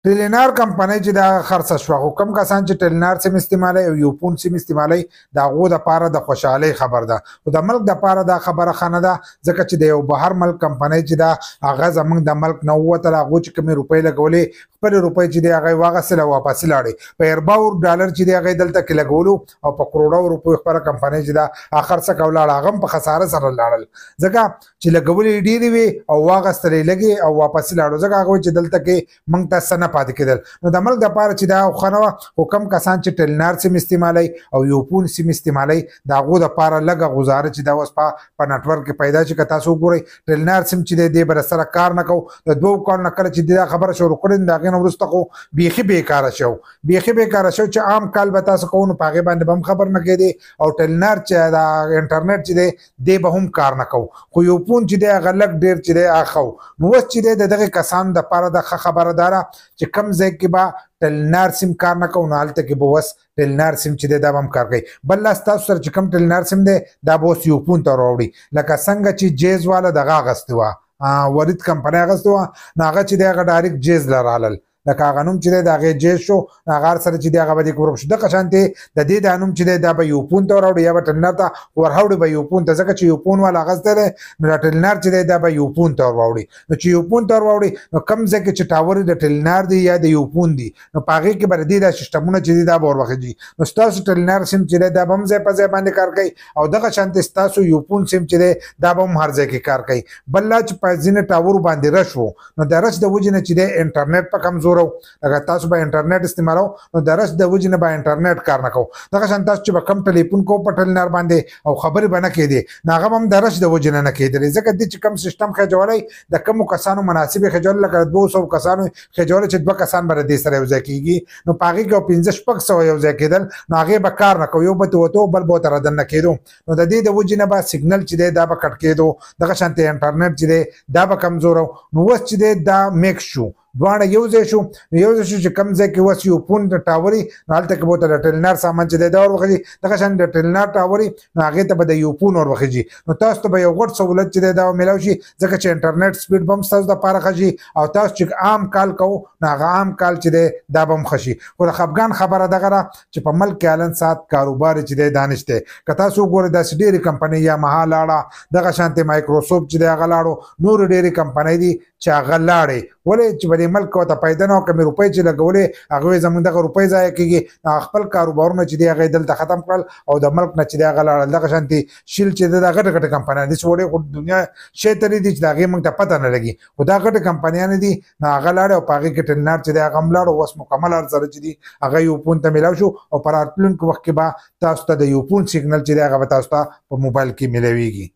ټیلینار کمپنۍ چې دا خرڅه شوه خو کوم کسان چې ټیلینار سیم استعمالوي او یوپون سیم استعمالوي د هغو دپاره د خوشحالۍ خبر ده خو د ملک دپاره دا خبره ښه نه ده ځکه چې د یو بهر ملک کمپنۍ چې ده هغه زموږ د ملک نه ووتله هغو چې کومې روپۍ لګولې خپلې روپۍ چې دی هغه یې واخیستلې او واپسې لاړې په ارباور ډالر چې دی هغه یې دلته کې لګولو او په کروړو روپیو خپله کمپنۍ چې ده هغه خرڅه کوله هغه هم په خساره سره لاړل ځکه چې لګولې یې ډېرې وې او واخیستلې یې لږې او واپسې لاړو ځکه هغه وایي چې دلته کې موږ ته څه نه پاتې کېدل نو د ملک دپاره چې دا ښه نه وه خو کوم کسان چې ټیلینار سیم استعمالوي او یوپون سیم استعمالوي د هغو دپاره لږه غزاره چې دا اوس په نټورک کې پیدا شي که تاسو وګورئ ټیلینار سیم چې دی به سره کار نه کوو د 2 کال نه کله چې دا خبره شروع کړې د هغې نه وروسته خو بیخي بېکاره شو بیخي بېکاره شو چې عام کال به تاسو کوو نو په هغې باندې به هم خبر نه کېدې او ټیلینار چې دا انټرنیټ چې دی به هم کار نه کوو خو یوپون چې دی هغه لږ ډېر چې دی هغه نو اوس چې دی د دغې کسانو دپاره د ښه خبره دا ده چې کوم ځای کې به ټیلینار سیم کار نه کوو نو هلته کې به اوس ټیلینار سیم چې دی دا به هم کار کوي بل لاس تاسو سره چې کوم ټیلینار سیم دی دا به اوس یوپون ته راوړي لکه څنګه چې جیز والا دغه اخیستې وه ورید کمپنۍ اخیستې وه نو هغه چې دی هغه ډایرکټ جیز له رالل لکه هغه نوم چې دی د هغې جیز شو هغه هر سره چې دی هغه به دې ورک شو دغه شانتې د دې دا نوم چې دی دا به یوپون ته وراوړي یا به ټیلینار ته ورهوړي به یوپون ته ځکه چې یوپون والا اخیستی دی نو دا ټیلینار چې دی دا به یوپون ته ورواوړي نو چې یوپون ته ورواوړي نو کوم ځای کې چې ټاور د ټیلینار دی یا د یوپون دی نو په هغې کې به د دې دا سیسټمونه چې دي دا به ورخېږي نو ستاسو ټیلینار سیم چې دی دا به هم ځای په ځای باندې کار کوي او دغه شانتې ستاسو یوپون سیم چې دی دا به هم هر ځای کې کار کوي بل لا چې په ځینې ټاورو باندې رش و نو د رش د وجې نه چې دی انټرنیټ په کمزوره و لکه تاسو به انټرنیټ استعمالو نو د رش د وجې نه به انټرنیټ کار نه کوو دغه شان تاسو چې به کم ټلیفون کوو په ټیلینار باندې او خبرې به نه کېدې نو هغه به هم د رش د وجې نه نه کېدلې ځکه دې چې کم سیسټم خېجولی د کمو کسانو مناسب یې خېجولی لکه 200 کسانو خېجولی چې 2 کسان به د دې سره یو ځای کېږي نو په هغې کې 15-16 یو ځای کېدل نو هغې به کار نه کوو یو به ترې وتو بل به ورته ردن نه کېدو نو د دې د وجې نه به سګنل چې دی دا به کټ کېدو دغه شانتې انټرنیټ چې دی دا به کمزوره نو اوس چې دی دا میکس شو دواړه یو ځای شو چې کوم ځای کې اوس یوپون ټاوري نو هلته کې به ورته د ټیلینار سامان چې دی دا ورخېږي دغه شان د ټیلینار ټاوري نو هغې ته به د یوپون ورخېږي نو تاسو ته به یو غټ سهولت چې دی دا میلاو شي ځکه چې انټرنیټ سپیډ به هم ستاسو دپاره ښه شي او تاسو چې عام کال کوو نو هغه عام کال چې دی دا به هم ښه شي خو د خفګان خبره دغه ده چې په ملک کې الان سات کاروبار چې دی دا نشته که تاسو وګورئ داسې ډېرې کمپنۍ یا مها لاړه دغه شانتې مایکروسوفټ چې دی هغه لاړو نورې ډېرې کمپنۍ دي چې هغه لاړې ولې چې په دې ملک ورته پیدا نه وه کمې روپۍ چې لګولې هغوی زموږ دغه روپۍ ضایع کېږي خپل کاروبارونه چې دي هغه یې دلته ختم کړل او د ملک نه چې دی هغه لاړل دغه شانتې شیل چې دی دا غټه غټه کمپنیان دي چې وړې خو دنیا شی تللی دي چې د هغې موږ ته پته نه لګي خو دا غټې کمپنیانې دي نو هغه لاړې او په هغې کې ټیلینار چې دی هغه هم لاړو اوس مکمل هر سره چې دي هغه یوپون ته میلاو شو او په راتلونکي وخت کې به تاسو ته د یوپون سیګنل چې دی هغه به تاسو ته په موبایل کې میلاویږي